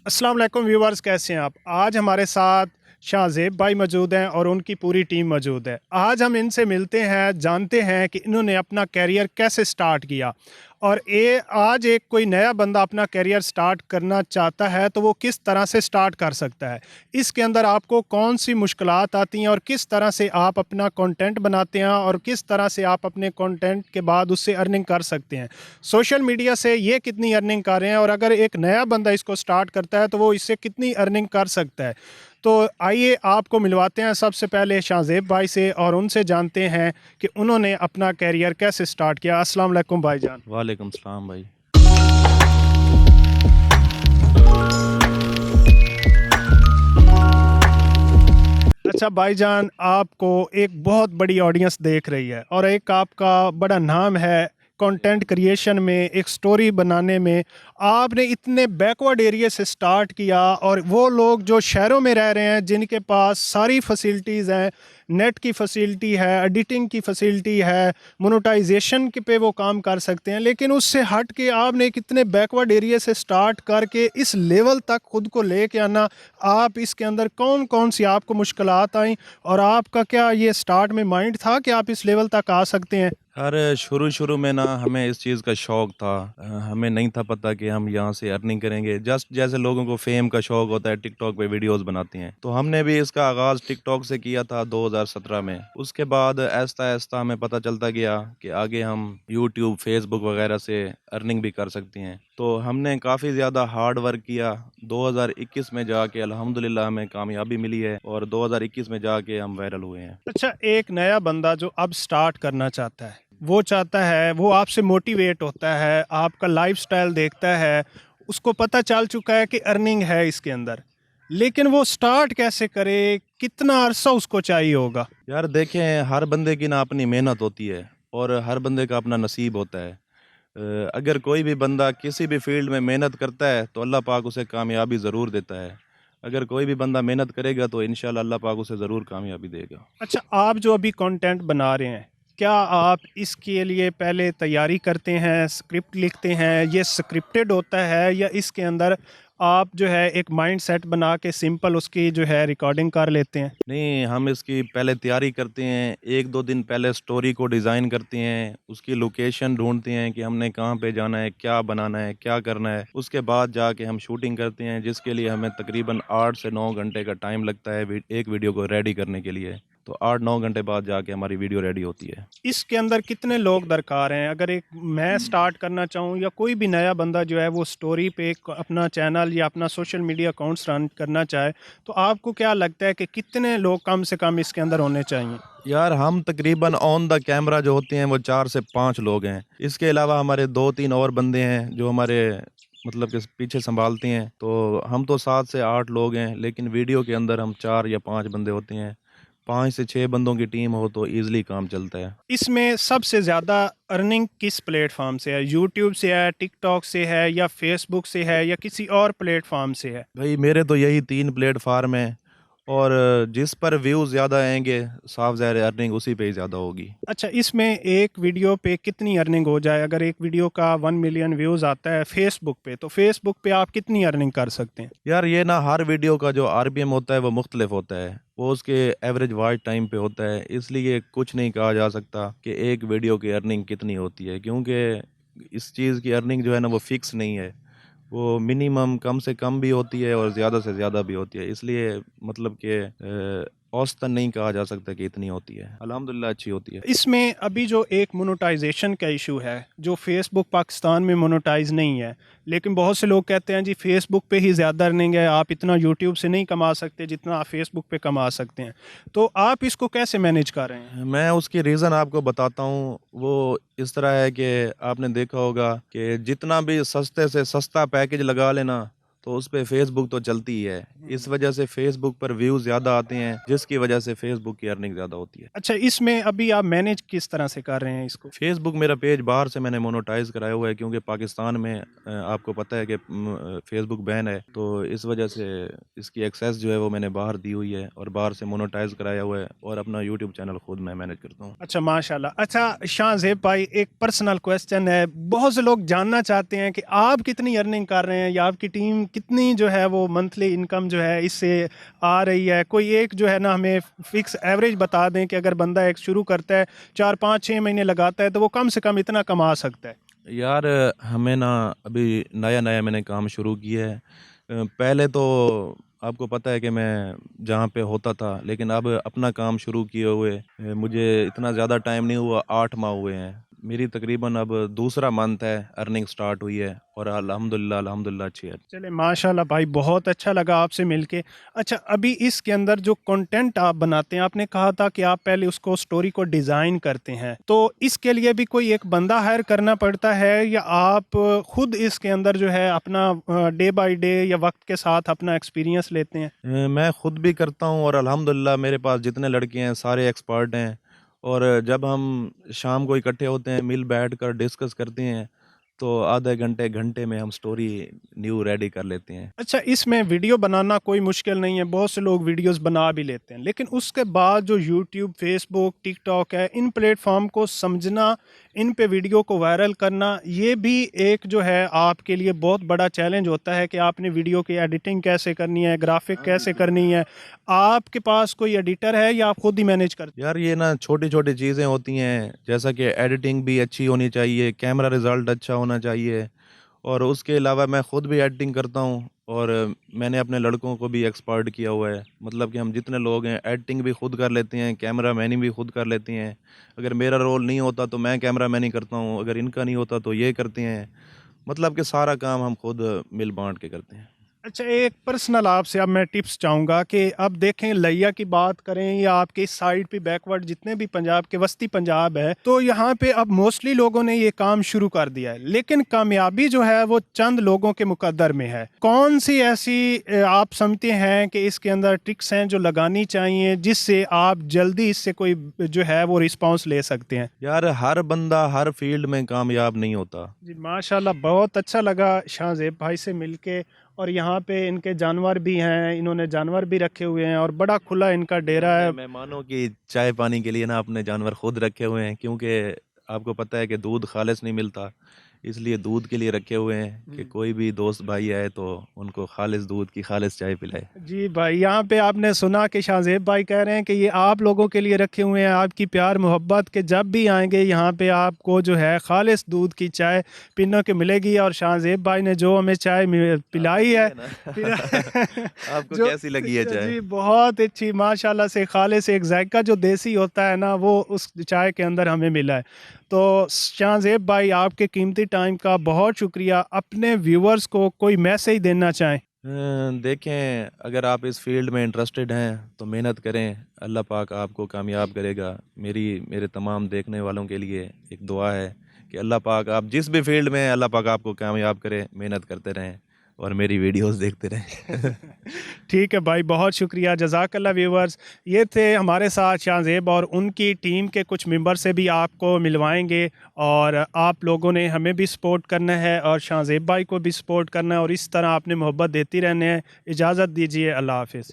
अस्सलाम वालेकुम व्यूवर्स, कैसे हैं आप। आज हमारे साथ शाहज़ेब भाई मौजूद हैं और उनकी पूरी टीम मौजूद है। आज हम इनसे मिलते हैं, जानते हैं कि इन्होंने अपना कैरियर कैसे स्टार्ट किया और ये आज एक कोई नया बंदा अपना कैरियर स्टार्ट करना चाहता है तो वो किस तरह से स्टार्ट कर सकता है। इसके अंदर आपको कौन सी मुश्किलात आती हैं और किस तरह से आप अपना कंटेंट बनाते हैं और किस तरह से आप अपने कंटेंट के बाद उससे अर्निंग कर सकते हैं। सोशल मीडिया से ये कितनी अर्निंग कर रहे हैं और अगर एक नया बंदा इसको स्टार्ट करता है तो वो इससे कितनी अर्निंग कर सकता है। तो आइए आपको मिलवाते हैं सबसे पहले शाहज़ेब भाई से और उनसे जानते हैं कि उन्होंने अपना कैरियर कैसे स्टार्ट किया। अस्सलाम वालेकुम भाईजान। वालेकुम सलाम भाई। अच्छा भाईजान, आपको एक बहुत बड़ी ऑडियंस देख रही है और एक आपका बड़ा नाम है कंटेंट क्रिएशन में, एक स्टोरी बनाने में। आपने इतने बैकवर्ड एरिया से स्टार्ट किया और वो लोग जो शहरों में रह रहे हैं जिनके पास सारी फैसिलिटीज़ हैं, नेट की फैसिलिटी है, एडिटिंग की फैसिलिटी है, मोनेटाइजेशन के पे वो काम कर सकते हैं, लेकिन उससे हट के आपने कितने बैकवर्ड एरिया से स्टार्ट करके इस लेवल तक खुद को लेके आना। आप इसके अंदर कौन कौन सी आपको मुश्किलात आई और आपका क्या ये स्टार्ट में माइंड था कि आप इस लेवल तक आ सकते हैं? यार शुरू में ना हमें इस चीज़ का शौक़ था। हमें नहीं था पता कि हम यहाँ से अर्निंग करेंगे। जस्ट जैसे लोगों को फेम का शौक़ होता है, टिकटॉक पे वीडियोस बनाते हैं, तो हमने भी इसका आगाज़ टिकटॉक से किया था 2017 में। उसके बाद आहिस्ता आहिस्ता हमें पता चलता गया कि आगे हम यूट्यूब, फेसबुक वगैरह से अर्निंग भी कर सकते हैं। तो हमने काफ़ी ज़्यादा हार्ड वर्क किया। 2021 में जाके अल्हम्दुलिल्लाह हमें कामयाबी मिली है और 2021 में जाके हम वायरल हुए हैं। अच्छा, एक नया बंदा जो अब स्टार्ट करना चाहता है, वो चाहता है, वो आपसे मोटिवेट होता है, आपका लाइफस्टाइल देखता है, उसको पता चल चुका है कि अर्निंग है इसके अंदर, लेकिन वो स्टार्ट कैसे करे, कितना अरसा उसको चाहिए होगा? यार देखें, हर बंदे की ना अपनी मेहनत होती है और हर बंदे का अपना नसीब होता है। अगर कोई भी बंदा किसी भी फील्ड में मेहनत करता है तो अल्लाह पाक उसे कामयाबी ज़रूर देता है। अगर कोई भी बंदा मेहनत करेगा तो इंशाल्लाह अल्लाह पाक उसे ज़रूर कामयाबी देगा। अच्छा, आप जो अभी कंटेंट बना रहे हैं, क्या आप इसके लिए पहले तैयारी करते हैं, स्क्रिप्ट लिखते हैं, ये स्क्रिप्टेड होता है या इसके अंदर आप जो है एक माइंड सेट बना के सिंपल उसकी जो है रिकॉर्डिंग कर लेते हैं? नहीं, हम इसकी पहले तैयारी करते हैं। 1-2 दिन पहले स्टोरी को डिज़ाइन करते हैं, उसकी लोकेशन ढूँढते हैं कि हमने कहाँ पे जाना है, क्या बनाना है, क्या करना है। उसके बाद जाके हम शूटिंग करते हैं, जिसके लिए हमें तकरीबन 8 से 9 घंटे का टाइम लगता है एक वीडियो को रेडी करने के लिए। तो 8-9 घंटे बाद जाके हमारी वीडियो रेडी होती है। इसके अंदर कितने लोग दरकार हैं? अगर एक मैं स्टार्ट करना चाहूँ या कोई भी नया बंदा जो है वो स्टोरी पे एक अपना चैनल या अपना सोशल मीडिया अकाउंट्स रन करना चाहे, तो आपको क्या लगता है कि कितने लोग कम से कम इसके अंदर होने चाहिए? यार हम तकरीबन ऑन द कैमरा जो होते हैं वो 4 से 5 लोग हैं। इसके अलावा हमारे 2-3 और बंदे हैं जो हमारे मतलब कि पीछे संभालते हैं। तो हम तो 7 से 8 लोग हैं, लेकिन वीडियो के अंदर हम 4 या 5 बंदे होते हैं। 5 से 6 बंदों की टीम हो तो ईज़िली काम चलता है। इसमें सबसे ज़्यादा अर्निंग किस प्लेटफॉर्म से है? यूट्यूब से है, टिकटॉक से है या फेसबुक से है या किसी और प्लेटफॉर्म से है? भाई मेरे तो यही 3 प्लेटफार्म हैं और जिस पर व्यूज़ ज़्यादा आएँगे साफ ज़ाहिर है अर्निंग उसी पे ही ज़्यादा होगी। अच्छा, इसमें एक वीडियो पे कितनी अर्निंग हो जाए? अगर एक वीडियो का 1 मिलियन व्यूज़ आता है फेसबुक पे, तो फेसबुक पे आप कितनी अर्निंग कर सकते हैं? यार ये ना हर वीडियो का जो आरपीएम होता है वो मुख्तलिफ होता है। वो उसके एवरेज वॉच टाइम पे होता है, इसलिए कुछ नहीं कहा जा सकता कि एक वीडियो की अर्निंग कितनी होती है, क्योंकि इस चीज़ की अर्निंग जो है ना वो फ़िक्स नहीं है। वो मिनिमम कम से कम भी होती है और ज़्यादा से ज़्यादा भी होती है। इसलिए मतलब कि औसतन नहीं कहा जा सकता कि इतनी होती है। अल्हम्दुलिल्लाह अच्छी होती है। इसमें अभी जो एक मोनेटाइजेशन का इशू है, जो फेसबुक पाकिस्तान में मोनेटाइज नहीं है, लेकिन बहुत से लोग कहते हैं जी फेसबुक पे ही ज़्यादा अर्निंग है, आप इतना यूट्यूब से नहीं कमा सकते जितना आप फेसबुक पे कमा सकते हैं। तो आप इसको कैसे मैनेज कर रहे हैं? मैं उसकी रीज़न आपको बताता हूँ। वो इस तरह है कि आपने देखा होगा कि जितना भी सस्ते से सस्ता पैकेज लगा लेना तो उस पे फेसबुक तो चलती ही है। इस वजह से फेसबुक पर व्यूज़ ज़्यादा आते हैं, जिसकी वजह से फेसबुक की अर्निंग ज़्यादा होती है। अच्छा, इसमें अभी आप मैनेज किस तरह से कर रहे हैं इसको? फेसबुक मेरा पेज बाहर से मैंने मोनेटाइज़ कराया हुआ है, क्योंकि पाकिस्तान में आपको पता है कि फेसबुक बैन है, तो इस वजह से इसकी एक्सेस जो है वो मैंने बाहर दी हुई है और बाहर से मोनेटाइज़ कराया हुआ है और अपना यूट्यूब चैनल खुद मैं मैनेज करता हूँ। अच्छा, माशाल्लाह। अच्छा शाहज़ेब भाई, एक पर्सनल क्वेश्चन है, बहुत से लोग जानना चाहते हैं कि आप कितनी अर्निंग कर रहे हैं या आपकी टीम कितनी जो है वो मंथली इनकम जो है इससे आ रही है? कोई एक जो है ना हमें फिक्स एवरेज बता दें कि अगर बंदा एक शुरू करता है 4 5 6 महीने लगाता है तो वो कम से कम इतना कमा सकता है। यार हमें ना अभी नया नया मैंने काम शुरू किया है। पहले तो आपको पता है कि मैं जहाँ पे होता था, लेकिन अब अपना काम शुरू किए हुए मुझे इतना ज़्यादा टाइम नहीं हुआ, 8 माह हुए हैं। मेरी तकरीबन अब दूसरा मंथ है अर्निंग स्टार्ट हुई है, और अल्हम्दुलिल्लाह अल्हम्दुलिल्लाह अच्छी है। चले माशाल्लाह भाई, बहुत अच्छा लगा आपसे मिलके। अच्छा, अभी इसके अंदर जो कंटेंट आप बनाते हैं, आपने कहा था कि आप पहले उसको स्टोरी को डिज़ाइन करते हैं, तो इसके लिए भी कोई एक बंदा हायर करना पड़ता है या आप खुद इसके अंदर जो है अपना डे बाय डे या वक्त के साथ अपना एक्सपीरियंस लेते हैं? मैं खुद भी करता हूँ, और अल्हम्दुलिल्लाह मेरे पास जितने लड़के हैं सारे एक्सपर्ट हैं। और जब हम शाम को इकट्ठे होते हैं, मिल बैठ कर डिस्कस करते हैं, तो आधे घंटे घंटे में हम स्टोरी न्यू रेडी कर लेते हैं। अच्छा, इसमें वीडियो बनाना कोई मुश्किल नहीं है, बहुत से लोग वीडियोस बना भी लेते हैं, लेकिन उसके बाद जो यूट्यूब, फेसबुक, टिकटॉक है, इन प्लेटफॉर्म को समझना, इन पे वीडियो को वायरल करना, ये भी एक जो है आपके लिए बहुत बड़ा चैलेंज होता है कि आपने वीडियो की एडिटिंग कैसे करनी है, ग्राफिक कैसे करनी है। आपके पास कोई एडिटर है या आप खुद ही मैनेज करते यार ये ना छोटी छोटी चीज़ें होती हैं, जैसा कि एडिटिंग भी अच्छी होनी चाहिए, कैमरा रिज़ल्ट अच्छा होना चाहिए, और उसके अलावा मैं ख़ुद भी एडिटिंग करता हूँ। और मैंने अपने लड़कों को भी एक्सपर्ट किया हुआ है, मतलब कि हम जितने लोग हैं एडिटिंग भी खुद कर लेते हैं, कैमरा मैनिंग भी खुद कर लेते हैं। अगर मेरा रोल नहीं होता तो मैं कैमरा मैनिंग करता हूँ, अगर इनका नहीं होता तो ये करते हैं। मतलब कि सारा काम हम खुद मिल बांट के करते हैं। अच्छा, एक पर्सनल आपसे अब मैं टिप्स चाहूँगा कि अब देखें, लैया की बात करें या आपके इस साइड पे बैकवर्ड जितने भी पंजाब के वस्ती पंजाब है, तो यहाँ पे अब मोस्टली लोगों ने ये काम शुरू कर दिया है, लेकिन कामयाबी जो है वो चंद लोगों के मुकद्दर में है। कौन सी ऐसी आप समझते हैं कि इसके अंदर ट्रिक्स हैं जो लगानी चाहिए जिससे आप जल्दी इससे कोई जो है वो रिस्पॉन्स ले सकते हैं? यार हर बंदा हर फील्ड में कामयाब नहीं होता। जी माशाल्लाह, बहुत अच्छा लगा शाहज़ेब भाई से मिलके। और यहाँ पे इनके जानवर भी हैं, इन्होंने जानवर भी रखे हुए हैं और बड़ा खुला इनका डेरा हमने है। मेहमानों की चाय पानी के लिए ना अपने जानवर खुद रखे हुए हैं, क्योंकि आपको पता है कि दूध खालिस नहीं मिलता, इसलिए दूध के लिए रखे हुए हैं कि कोई भी दोस्त भाई आए तो उनको खालिस दूध की खालिस चाय पिलाए। जी भाई, यहाँ पे आपने सुना कि शाहज़ेब भाई कह रहे हैं कि ये आप लोगों के लिए रखे हुए हैं, आपकी प्यार मोहब्बत के जब भी आएंगे यहाँ पे आपको जो है खालिस दूध की चाय पीने को मिलेगी। और शाहज़ेब भाई ने जो हमें चाय पिलाई है आपको जो कैसी लगी है चाय? जी बहुत अच्छी, माशाल्लाह से खालिस एक जायका जो देसी होता है ना, वो उस चाय के अंदर हमें मिला है। तो शाहज़ेब भाई, आपके कीमती टाइम का बहुत शुक्रिया। अपने व्यूवर्स को कोई मैसेज देना चाहें? देखें, अगर आप इस फील्ड में इंटरेस्टेड हैं तो मेहनत करें, अल्लाह पाक आपको कामयाब करेगा। मेरे तमाम देखने वालों के लिए एक दुआ है कि अल्लाह पाक आप जिस भी फील्ड में हैं, अल्लाह पाक आपको कामयाब करे। मेहनत करते रहें और मेरी वीडियोस देखते रहें। ठीक है भाई, बहुत शुक्रिया, जज़ाकल्लाह। व्यूवर्स, ये थे हमारे साथ शाहज़ेब, और उनकी टीम के कुछ मेंबर से भी आपको मिलवाएंगे। और आप लोगों ने हमें भी सपोर्ट करना है और शाहज़ेब भाई को भी सपोर्ट करना है, और इस तरह आपने मोहब्बत देती रहने है। इजाज़त दीजिए, अल्लाह हाफ़िज़।